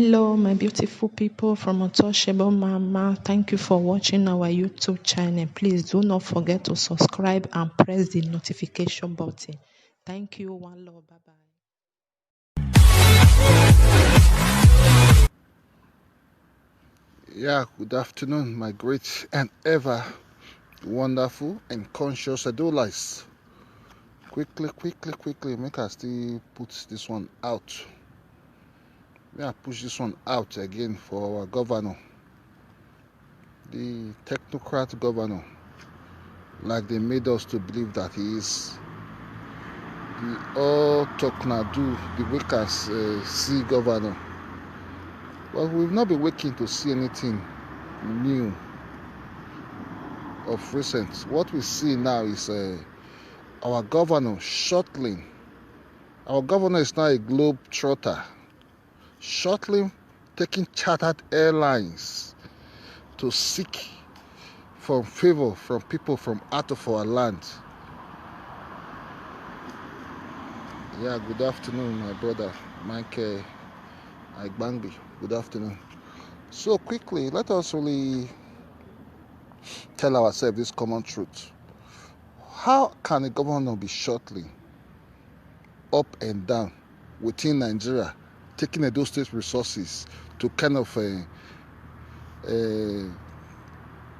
Hello, my beautiful people from Untouchable Mama. Thank you for watching our YouTube channel. Please do not forget to subscribe and press the notification button. Thank you. One love. Bye bye. Yeah, good afternoon, my great and ever wonderful and conscious adults. Quickly, make us still put this one out. Yeah, push this one out again for our governor, the technocrat governor, like they made us to believe that he is the all talk now do, the wakers see governor. Well, we've not been waking to see anything new of recent. What we see now is our governor shuttling. Our governor is now a globe trotter, shuttling, taking chartered airlines to seek for favor from people from out of our land. Yeah, good afternoon, my brother, Mike Aigbangbi. Good afternoon. So quickly, let us really tell ourselves this common truth. How can a governor be shuttling up and down within Nigeria, taking those state resources to kind of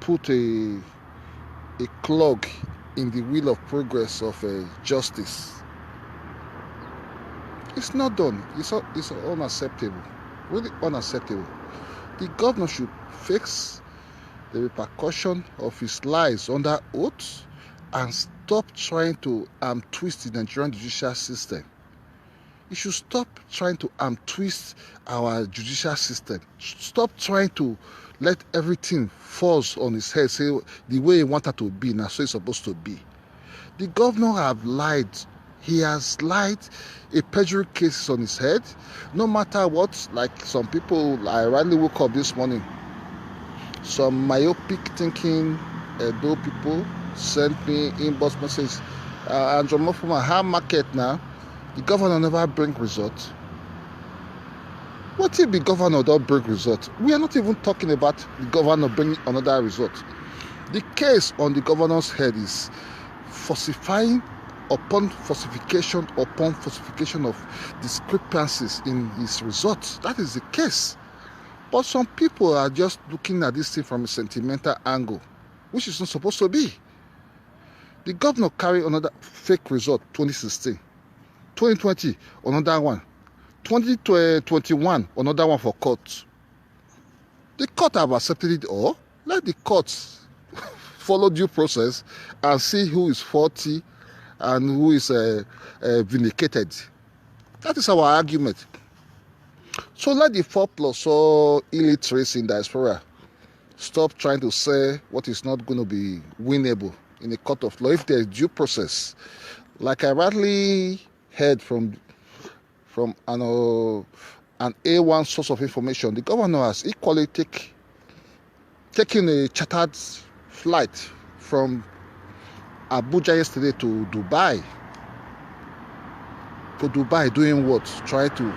put a clog in the wheel of progress of justice? It's not done. It's unacceptable. Really unacceptable. The governor should fix the repercussion of his lies under oath and stop trying to twist the Nigerian judicial system. He should stop trying to twist our judicial system. Stop trying to let everything falls on his head, say the way he wanted to be, now so it's supposed to be. The governor have lied. He has lied. A perjury case is on his head. No matter what, like some people, I rightly woke up this morning, some myopic thinking Edo people sent me inbox message, and Omofuma, how market now? The governor never bring result. What if the governor don't bring result? We are not even talking about the governor bringing another result. The case on the governor's head is falsifying upon falsification of discrepancies in his results. That is the case. But some people are just looking at this thing from a sentimental angle, which is not supposed to be. The governor carried another fake result 2016. 2020, another one. 2021, another one for court. The court have accepted it all. Let the courts follow due process and see who is faulty and who is vindicated. That is our argument. So let the 4+ or illiteracy in diaspora stop trying to say what is not going to be winnable in a court of law if there is due process. Like I rightly heard from an A1 source of information, the governor has equally taken a chartered flight from Abuja yesterday to Dubai. Doing what? Try to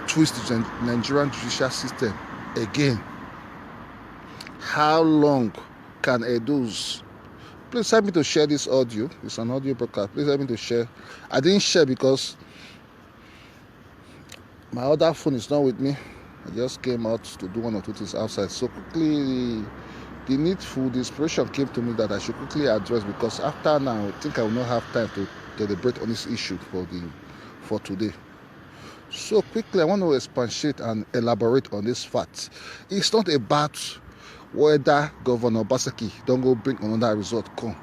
twist the Nigerian judicial system again. How long can Edos? Please help me to share this audio. It's an audio broadcast. Please help me to share. I didn't share because my other phone is not with me. I just came out to do one or two things outside. So quickly, the Needful, the inspiration came to me that I should quickly address, because after now, I think I will not have time to deliberate on this issue for today. So quickly, I want to expatiate and elaborate on this fact. It's not about whether Governor Obaseki don't go bring another result come.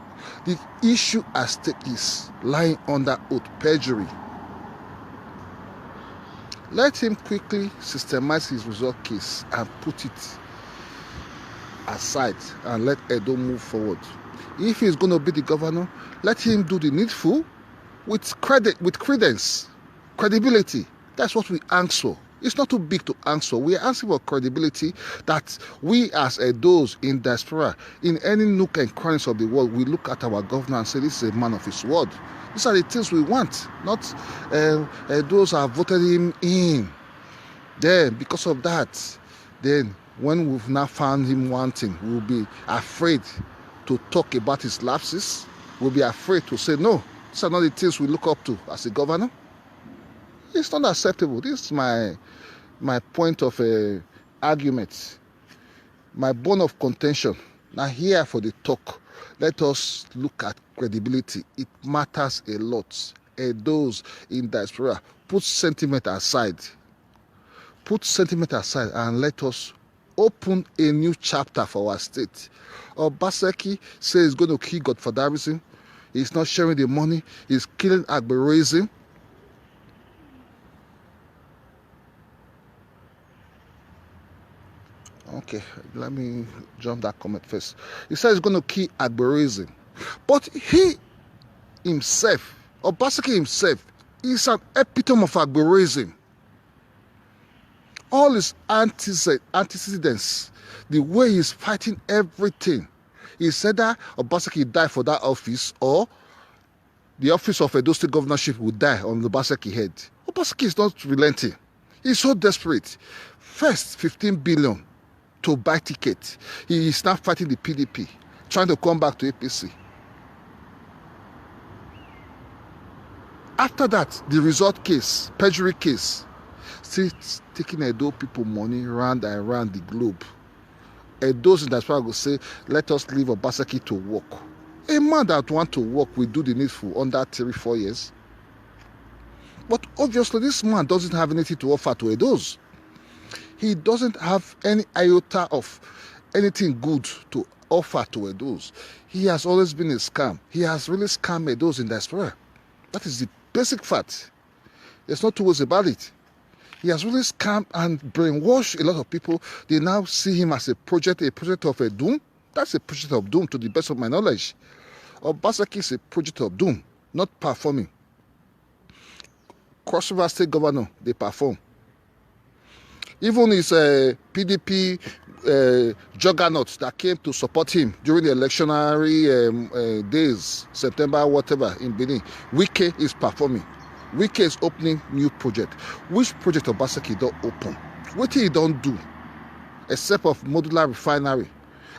The issue at stake is lying under oath, perjury. Let him quickly systemize his result case and put it aside and let Edo move forward. If he's going to be the governor, let him do the needful with credence, credibility. That's what we answer. It's not too big to answer. We are asking for credibility that we as Edos in diaspora, in any nook and crannies of the world, we look at our governor and say, this is a man of his word. These are the things we want, not those who have voted him in. Then, because of that, then when we've now found him wanting, we'll be afraid to talk about his lapses. We'll be afraid to say, no, these are not the things we look up to as a governor. It's not acceptable. This is my point of argument, my bone of contention. Now here for the talk, let us look at credibility. It matters a lot. Those in diaspora, put sentiment aside. Put sentiment aside and let us open a new chapter for our state. Obaseki says he's going to kill godfatherism. He's not sharing the money. He's killing agberoism. Okay, let me jump that comment first. He says he's going to kill agberoism. But he himself, Obaseki himself, is an epitome of agberoism. All his antecedents, the way he's fighting everything. He said that Obaseki died for that office, or the office of Edo State governorship would die on the Obaseki head. Obaseki is not relenting. He's so desperate. First, 15 billion to buy ticket. He is now fighting the PDP, trying to come back to APC. After that, the result case, perjury case, still taking Edo people money round and round the globe. Edo's in diaspora will say, let us leave Obaseki to work. A man that wants to work will do the needful under 3-4 years. But obviously, this man doesn't have anything to offer to Edo's. He doesn't have any iota of anything good to offer to Edo's. He has always been a scam. He has really scammed Edo's in diaspora. That is the basic fact. There's no two ways about it. He has really scammed and brainwashed a lot of people. They now see him as a project of a doom. That's a project of doom to the best of my knowledge. Obaseki is a project of doom, not performing. Cross River State Governor, they perform. Even his PDP juggernauts that came to support him during the electionary days, September, whatever, in Benin, Wike is performing. Wike is opening new project. Which project Obaseki don't open? What he don't do, except of modular refinery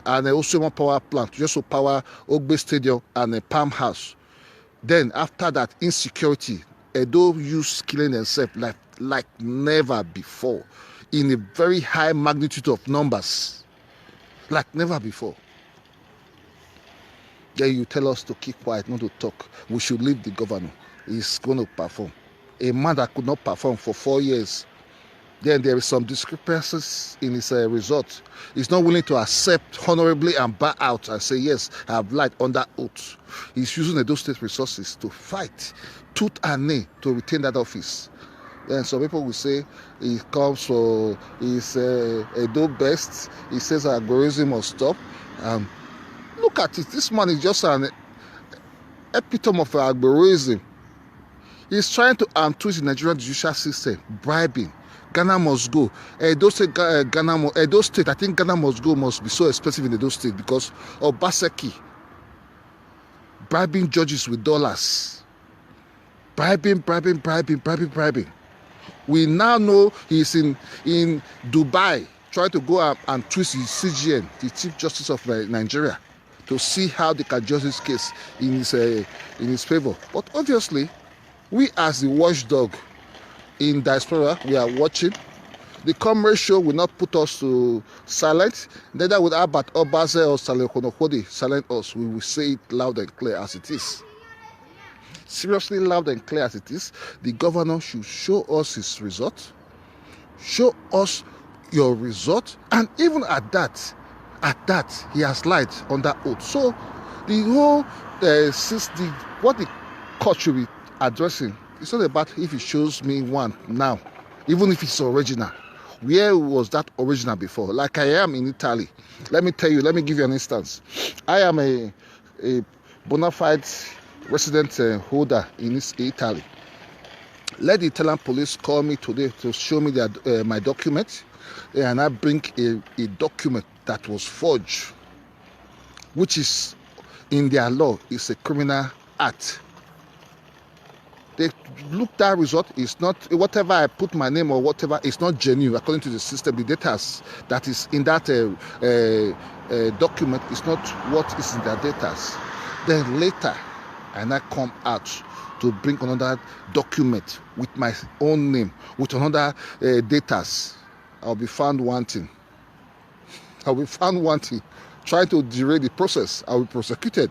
and also one power plant, just to power Ogbe Stadium and a Palm House. Then after that, insecurity. Edo used killing themselves like never before, in a very high magnitude of numbers, like never before. Then you tell us to keep quiet, not to talk. We should leave the governor. He's going to perform. A man that could not perform for 4 years. Then there is some discrepancies in his result. He's not willing to accept honorably and bow out and say, yes, I have lied under oath. He's using Edo State resources to fight tooth and nail to retain that office. Then some people will say he comes for his Edo best. He says agberoism must stop. Look at it. This man is just an epitome of agberoism. He's trying to twist the Nigerian judicial system, bribing. Ghana must go. Edo State, I think Ghana must go must be so expensive in Edo State because of Obaseki bribing judges with dollars. Bribing. We now know he's in Dubai trying to go and twist his CGN, the Chief Justice of Nigeria, to see how they can judge this case in his favor. But obviously, we as the watchdog in diaspora, we are watching. The comrade show will not put us to silence. Neither will Albert Obaze or Saleh Konokodi silence us. We will say it loud and clear as it is. Seriously loud and clear as it is. The governor should show us his result. Show us your result. And even at that, he has lied on that oath. So the whole what the court should be addressing, it's not about if he shows me one now, even if it's original. Where was that original before? Like I am in Italy. Let me give you an instance. I am a bona fide resident holder in Italy. Let the Italian police call me today to show me my document, and I bring a document that was forged, which is in their law is a criminal act. They look that result is not whatever I put my name or whatever is not genuine according to the system. The data that is in that document is not what is in their data. Then later, and I come out to bring another document with my own name, with another data. I'll be found wanting. I'll be found wanting, trying to derail the process. I'll be prosecuted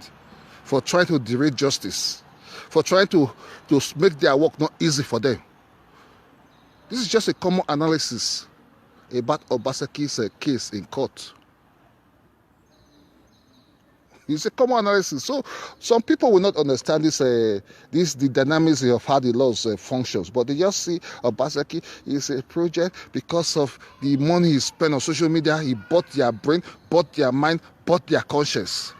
for trying to derail justice, for trying to make their work not easy for them. This is just a common analysis about Obaseki's case in court. It's a common analysis. So some people will not understand the dynamics of how the laws functions, but they just see Obaseki is a project because of the money he spent on social media. He bought their brain, bought their mind, bought their conscience.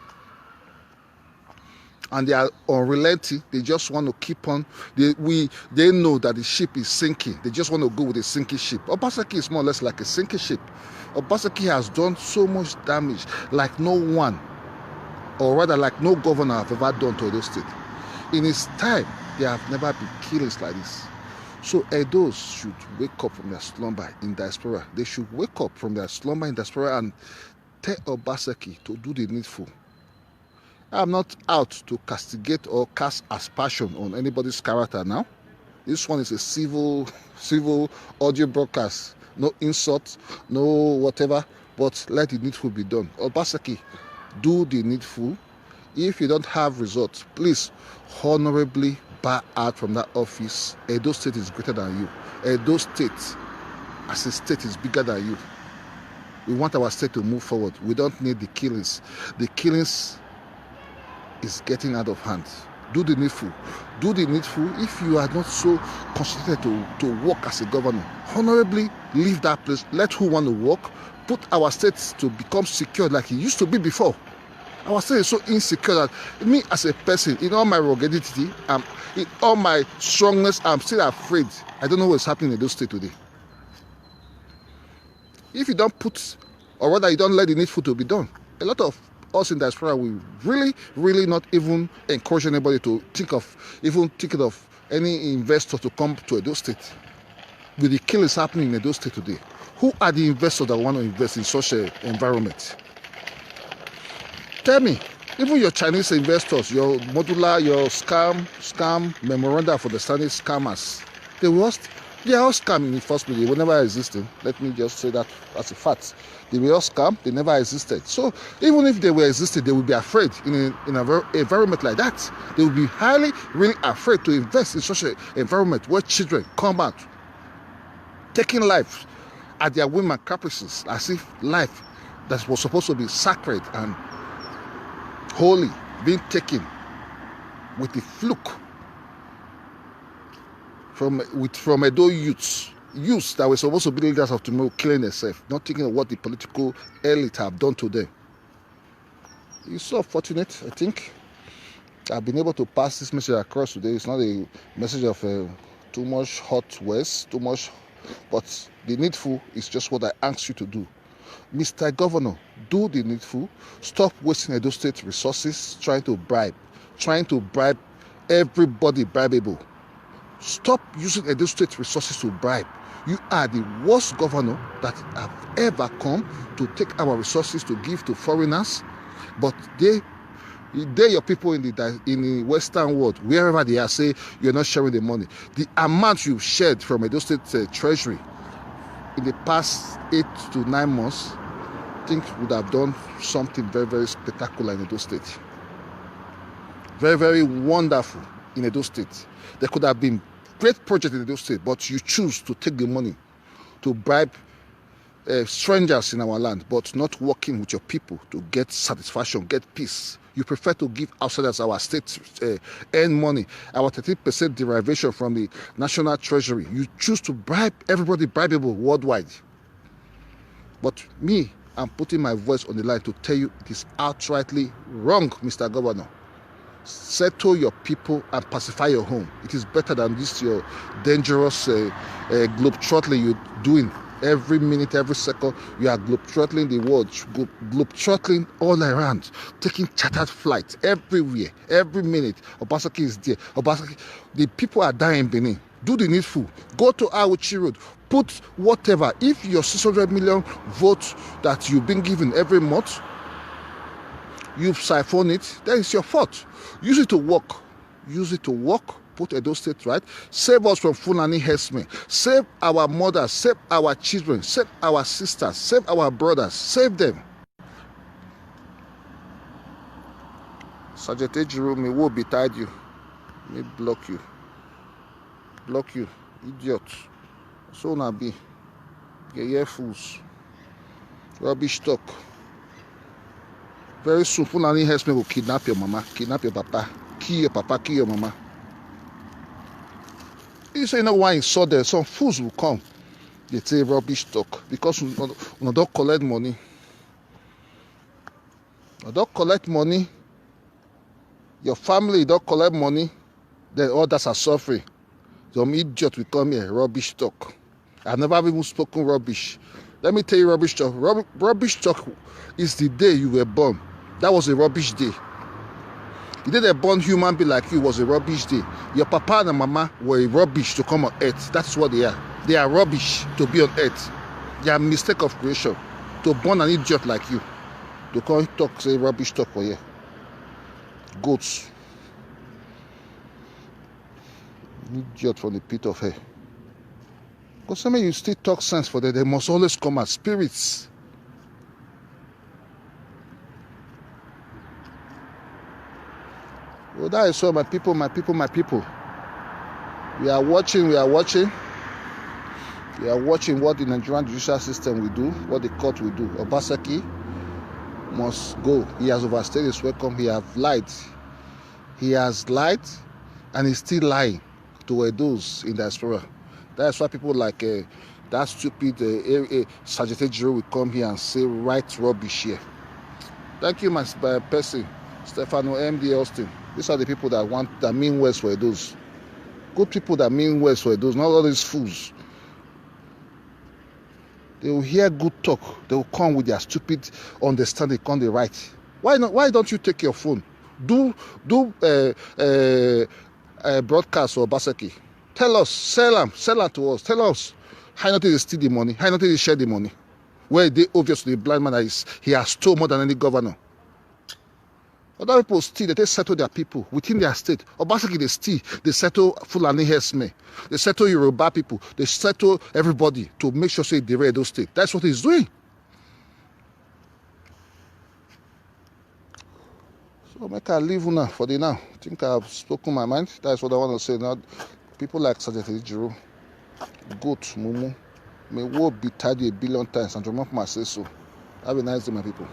And they are unrelenting. They just want to keep on. They know that the ship is sinking. They just want to go with a sinking ship. Obaseki is more or less like a sinking ship. Obaseki has done so much damage like no one, or rather like no governor have ever done to Edo State. In his time, there have never been killings like this. So Edos should wake up from their slumber in diaspora. They should wake up from their slumber in diaspora and tell Obaseki to do the needful. I'm not out to castigate or cast aspersion on anybody's character now. This one is a civil audio broadcast. No insult, no whatever, but let the needful be done. Obaseki, do the needful. If you don't have results, please honorably bow out from that office. Edo State is greater than you. Edo State as a state is bigger than you. We want our state to move forward. We don't need the killings. The killings is getting out of hand. Do the needful. Do the needful. If you are not so concentrated to work as a governor, honorably leave that place. Let who want to work. Put our state to become secure like it used to be before. Our state is so insecure that me as a person, in all my ruggedity, in all my strongness, I'm still afraid. I don't know what's happening in those states today. If you don't put, or rather you don't let the needful to be done, a lot of us in diaspora will really not even encourage anybody to think of any investor to come to Edo State. With the killings happening in Edo State today, who are the investors that want to invest in such an environment? Tell me, even your Chinese investors, your modular, your scam memoranda for the Standing scammers, they are all scam in the first place. They were never existing. Let me just say that as a fact. They were all scam. They never existed. So even if they were existing, they would be afraid in an environment like that. They would be really afraid to invest in such an environment where children come out taking life at their whim and caprices, as if life that was supposed to be sacred and holy being taken with the fluke from Edo youths that were supposed to be leaders of tomorrow, killing themselves, not thinking of what the political elite have done to them. It's so fortunate, I think. I've been able to pass this message across today. It's not a message of too much hot words, too much, but the needful is just what I ask you to do. Mr. Governor, do the needful. Stop wasting Edo State resources trying to bribe everybody bribable. Stop using Edo State resources to bribe. You are the worst governor that have ever come to take our resources to give to foreigners. But they your people in the Western world, wherever they are, say you're not sharing the money. The amount you've shared from Edo State Treasury in the past 8 to 9 months, I think would have done something very, very spectacular in Edo State. Very, very wonderful in Edo State. There could have been great projects in Edo State, but you choose to take the money to bribe strangers in our land, but not working with your people to get satisfaction, get peace. You prefer to give outsiders our state earn money, our 30% derivation from the national treasury. You choose to bribe everybody bribable worldwide. But me, I'm putting my voice on the line to tell you it is outrightly wrong, Mr. Governor. Settle your people and pacify your home. It is better than this your dangerous globetrottling you're doing Every minute, every second, you are globetrotting the world, globetrotting all around, taking chartered flights everywhere, every minute. Obaseki is there. Obaseki, the people are dying in Benin. Do the needful. Go to Auchi Road. Put whatever. If your 600 million votes that you've been given every month, you siphon it, that is your fault. Use it to work. Use it to work. Put Edo State right. Save us from Fulani herdsmen. Save our mothers. Save our children. Save our sisters. Save our brothers. Save them. Sergeant Ejiro, me will betide you. Me block you. Block you. Idiot. So na be. Get fools. Rubbish talk. Very soon, Fulani herdsmen will kidnap your mama, kidnap your papa, kill your mama. You say, you know why you saw there? Some fools will come. They say rubbish talk because we don't collect money. We don't collect money. Your family don't collect money. Then others are suffering. Some idiot will come here, rubbish talk. I've never even spoken rubbish. Let me tell you rubbish talk. Rubbish talk is the day you were born. That was a rubbish day. The day they born human being like you was a rubbish day. Your papa and mama were a rubbish to come on earth. That's what they are. They are rubbish to be on earth. They are a mistake of creation. To born an idiot like you. To come talk, say rubbish talk for you. Goats. Idiot from the pit of hell. Because some of you still talk sense for them. They must always come as spirits. Well, that is so, my people. We are watching what the Nigerian judicial system will do, what the court will do. Obaseki must go. He has overstayed his welcome. He has lied. And he's still lying to those in diaspora. That's why people like that stupid Sergeant Ejiro will come here and say right rubbish here. Thank you, my person, Stefano MD Austin. These are the people that mean well for those. Good people that mean well for those, not all these fools. They will hear good talk. They will come with their stupid understanding, come the right. Why not? Why don't you take your phone? Do broadcast or Obaseki. Tell us, sell them to us. Tell us how not to steal the money, how not to share the money. Where they obviously the blind man he has stole more than any governor. Other people steal, they settle their people within their state. Obaseki they steal, they settle Fulani herdsmen, they settle Yoruba people, they settle everybody to make sure they derail those states. That's what he's doing. So make I leave now for the now. I think I've spoken my mind. That's what I want to say now. People like Sergeant Ejiro, Goat, Mumu, may war be tied 1 billion times, and Omofuma says so. Have a nice day, my people.